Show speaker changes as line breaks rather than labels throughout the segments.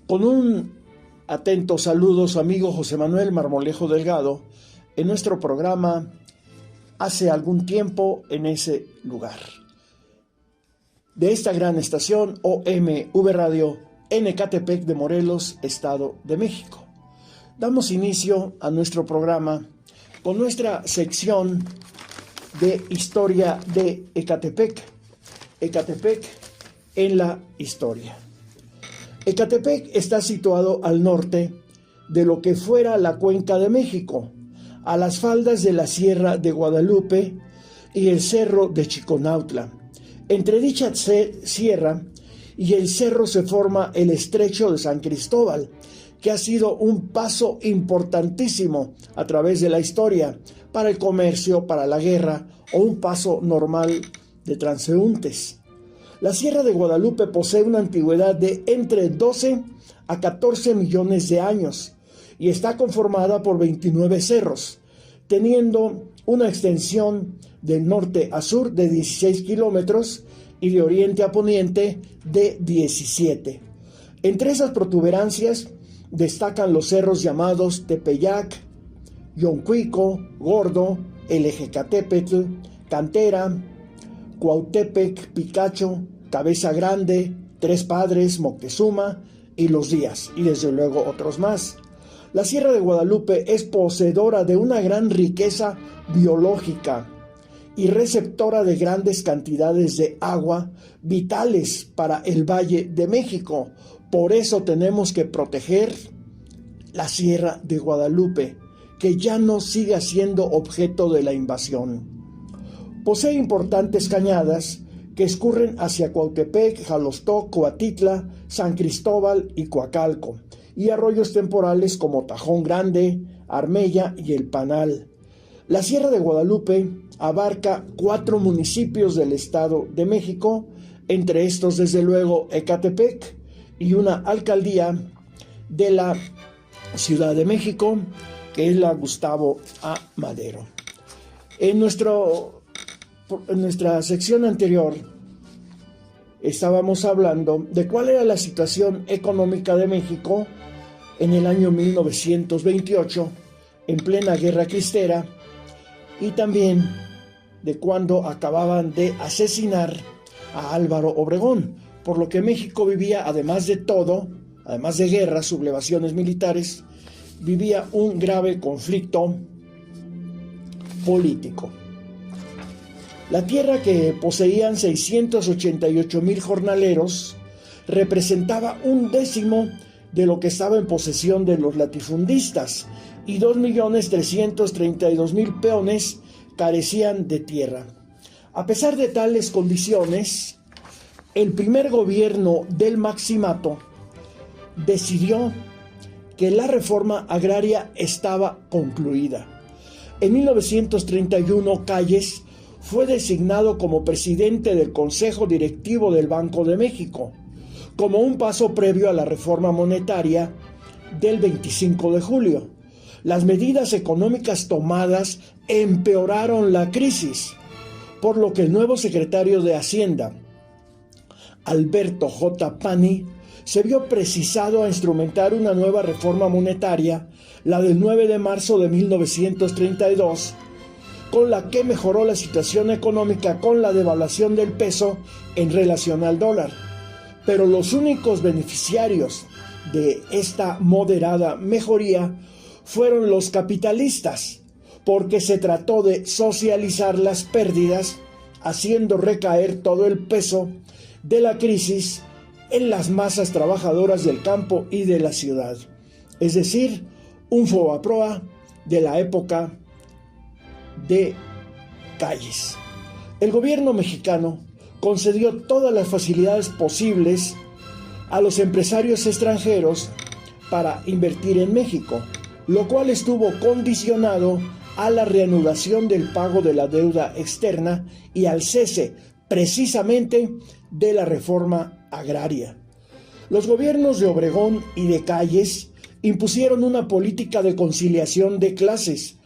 Con un atento saludo, su amigo José Manuel Marmolejo Delgado, en nuestro programa Hace algún tiempo en ese lugar, de esta gran estación OMV Radio en Ecatepec de Morelos, Estado de México. Damos inicio a nuestro programa con nuestra sección de historia de Ecatepec. Ecatepec en la historia. Ecatepec está situado al norte de lo que fuera la Cuenca de México, a las faldas de la Sierra de Guadalupe y el Cerro de Chiconautla. Entre dicha sierra y el cerro se forma el Estrecho de San Cristóbal, que ha sido un paso importantísimo a través de la historia para el comercio, para la guerra o un paso normal de transeúntes. La Sierra de Guadalupe posee una antigüedad de entre 12 a 14 millones de años y está conformada por 29 cerros, teniendo una extensión del norte a sur de 16 kilómetros y de oriente a poniente de 17. Entre esas protuberancias destacan los cerros llamados Tepeyac, Yoncuico, Gordo, el Ejecatepetl, Cantera, Cuautepec, Picacho, Cabeza Grande, Tres Padres, Moctezuma y Los Díaz, y desde luego otros más. La Sierra de Guadalupe es poseedora de una gran riqueza biológica y receptora de grandes cantidades de agua vitales para el Valle de México. Por eso tenemos que proteger la Sierra de Guadalupe, que ya no siga siendo objeto de la invasión. Posee importantes cañadas que escurren hacia Cuautepec, Jalostó, Coatitla, San Cristóbal y Coacalco, y arroyos temporales como Tajón Grande, Armella y El Panal. La Sierra de Guadalupe abarca 4 municipios del Estado de México, entre estos desde luego Ecatepec, y una alcaldía de la Ciudad de México, que es la Gustavo A. Madero. En nuestra sección anterior estábamos hablando de cuál era la situación económica de México en el año 1928, en plena Guerra Cristera, y también de cuando acababan de asesinar a Álvaro Obregón, por lo que México vivía, además de todo, además de guerras, sublevaciones militares, vivía un grave conflicto político. La tierra que poseían 688,000 jornaleros representaba 1/10 de lo que estaba en posesión de los latifundistas, y 2,332,000 peones carecían de tierra. A pesar de tales condiciones, el primer gobierno del Maximato decidió que la reforma agraria estaba concluida. En 1931, Calles fue designado como presidente del Consejo Directivo del Banco de México, como un paso previo a la reforma monetaria del 25 de julio. Las medidas económicas tomadas empeoraron la crisis, por lo que el nuevo secretario de Hacienda, Alberto J. Pani, se vio precisado a instrumentar una nueva reforma monetaria, la del 9 de marzo de 1932, con la que mejoró la situación económica con la devaluación del peso en relación al dólar. Pero los únicos beneficiarios de esta moderada mejoría fueron los capitalistas, porque se trató de socializar las pérdidas, haciendo recaer todo el peso de la crisis en las masas trabajadoras del campo y de la ciudad. Es decir, un fobaproa de la época de Calles. El gobierno mexicano concedió todas las facilidades posibles a los empresarios extranjeros para invertir en México, lo cual estuvo condicionado a la reanudación del pago de la deuda externa y al cese precisamente de la reforma agraria. Los gobiernos de Obregón y de Calles impusieron una política de conciliación de clases,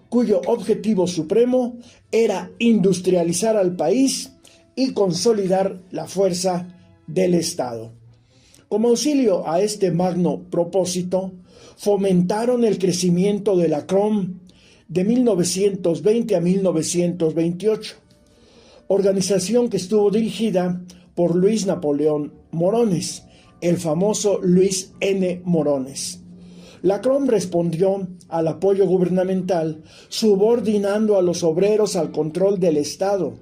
cuyo objetivo supremo era industrializar al país y consolidar la fuerza del Estado. Como auxilio a este magno propósito, fomentaron el crecimiento de la CROM de 1920 a 1928, organización que estuvo dirigida por Luis Napoleón Morones, el famoso Luis N. Morones. La CROM respondió al apoyo gubernamental subordinando a los obreros al control del Estado.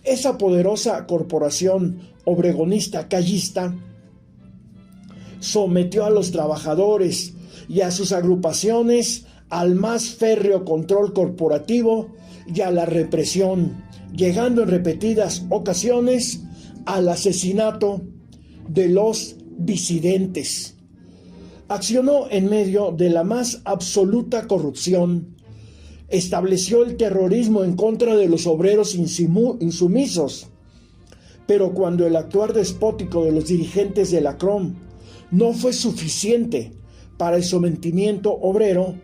Esa poderosa corporación obregonista callista sometió a los trabajadores y a sus agrupaciones al más férreo control corporativo y a la represión, llegando en repetidas ocasiones al asesinato de los disidentes. Accionó en medio de la más absoluta corrupción, estableció el terrorismo en contra de los obreros insumisos, pero cuando el actuar despótico de los dirigentes de la CROM no fue suficiente para el sometimiento obrero,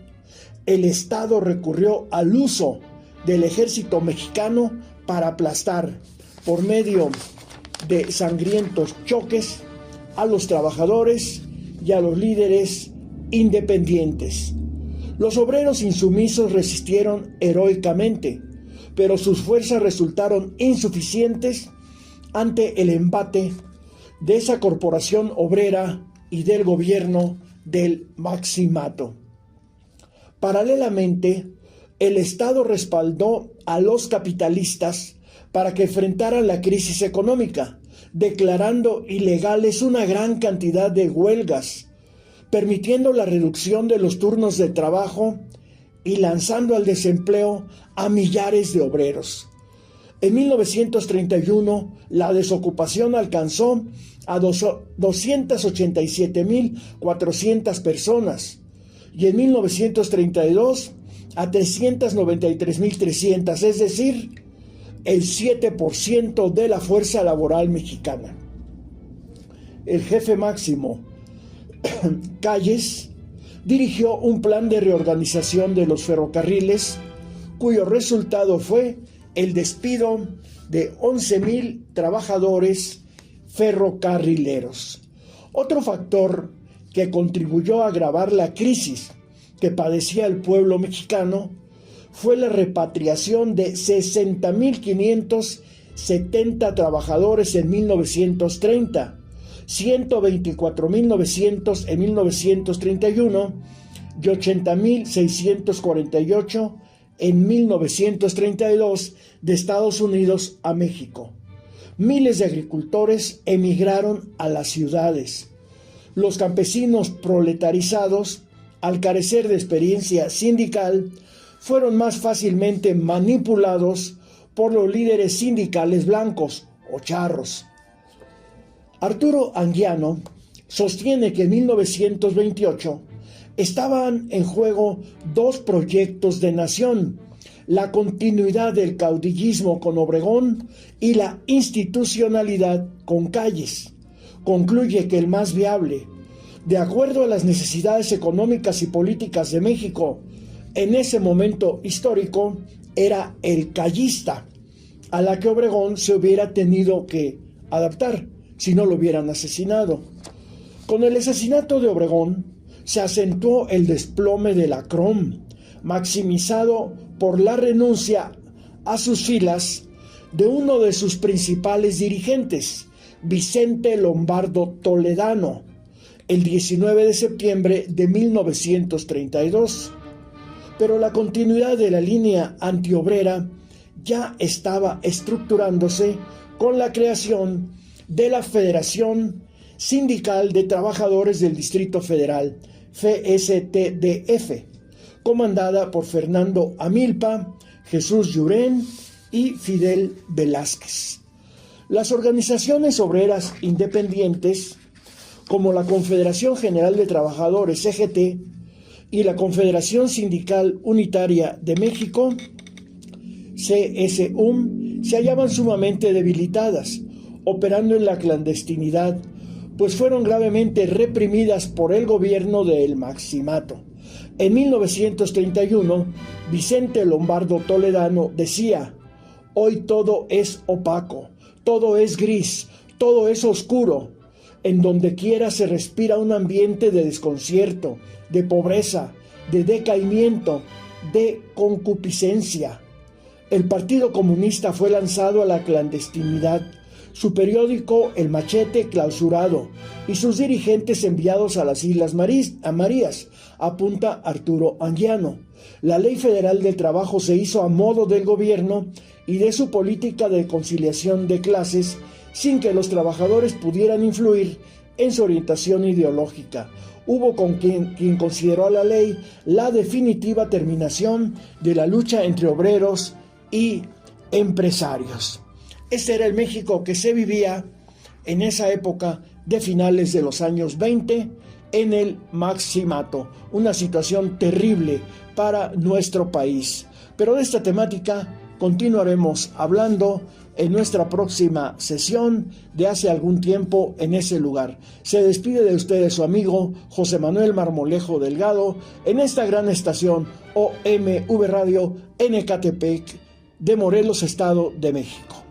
el Estado recurrió al uso del ejército mexicano para aplastar, por medio de sangrientos choques, a los trabajadores y a los líderes independientes. Los obreros insumisos resistieron heroicamente, pero sus fuerzas resultaron insuficientes ante el embate de esa corporación obrera y del gobierno del Maximato. Paralelamente, el Estado respaldó a los capitalistas para que enfrentaran la crisis económica, declarando ilegales una gran cantidad de huelgas, permitiendo la reducción de los turnos de trabajo y lanzando al desempleo a millares de obreros. En 1931, la desocupación alcanzó a 287.400 personas y en 1932 a 393.300, es decir, el 7% de la fuerza laboral mexicana. El jefe máximo, Calles, dirigió un plan de reorganización de los ferrocarriles, cuyo resultado fue el despido de 11,000 trabajadores ferrocarrileros. Otro factor que contribuyó a agravar la crisis que padecía el pueblo mexicano fue la repatriación de 60.570 trabajadores en 1930, 124.900 en 1931 y 80.648 en 1932 de Estados Unidos a México. Miles de agricultores emigraron a las ciudades. Los campesinos proletarizados, al carecer de experiencia sindical, fueron más fácilmente manipulados por los líderes sindicales blancos o charros. Arturo Anguiano sostiene que en 1928 estaban en juego dos proyectos de nación: la continuidad del caudillismo con Obregón y la institucionalidad con Calles. Concluye que el más viable, de acuerdo a las necesidades económicas y políticas de México en ese momento histórico, era el callista, a la que Obregón se hubiera tenido que adaptar si no lo hubieran asesinado. Con el asesinato de Obregón se acentuó el desplome de la CROM, maximizado por la renuncia a sus filas de uno de sus principales dirigentes, Vicente Lombardo Toledano, el 19 de septiembre de 1932. Pero la continuidad de la línea antiobrera ya estaba estructurándose con la creación de la Federación Sindical de Trabajadores del Distrito Federal, FSTDF, comandada por Fernando Amilpa, Jesús Llurén y Fidel Velázquez. Las organizaciones obreras independientes, como la Confederación General de Trabajadores, CGT, y la Confederación Sindical Unitaria de México, CSUM, se hallaban sumamente debilitadas, operando en la clandestinidad, pues fueron gravemente reprimidas por el gobierno del Maximato. En 1931, Vicente Lombardo Toledano decía: hoy todo es opaco, todo es gris, todo es oscuro. En donde quiera se respira un ambiente de desconcierto, de pobreza, de decaimiento, de concupiscencia. El Partido Comunista fue lanzado a la clandestinidad, su periódico El Machete clausurado y sus dirigentes enviados a las Islas Marías, apunta Arturo Anguiano. La Ley Federal del Trabajo se hizo a modo del gobierno y de su política de conciliación de clases, sin que los trabajadores pudieran influir en su orientación ideológica. Hubo quien consideró a la ley la definitiva terminación de la lucha entre obreros y empresarios. Este era el México que se vivía en esa época de finales de los años 20 en el Maximato, una situación terrible para nuestro país. Pero de esta temática continuaremos hablando en nuestra próxima sesión de Hace algún tiempo en ese lugar. Se despide de ustedes su amigo José Manuel Marmolejo Delgado en esta gran estación OMV Radio en Ecatepec de Morelos, Estado de México.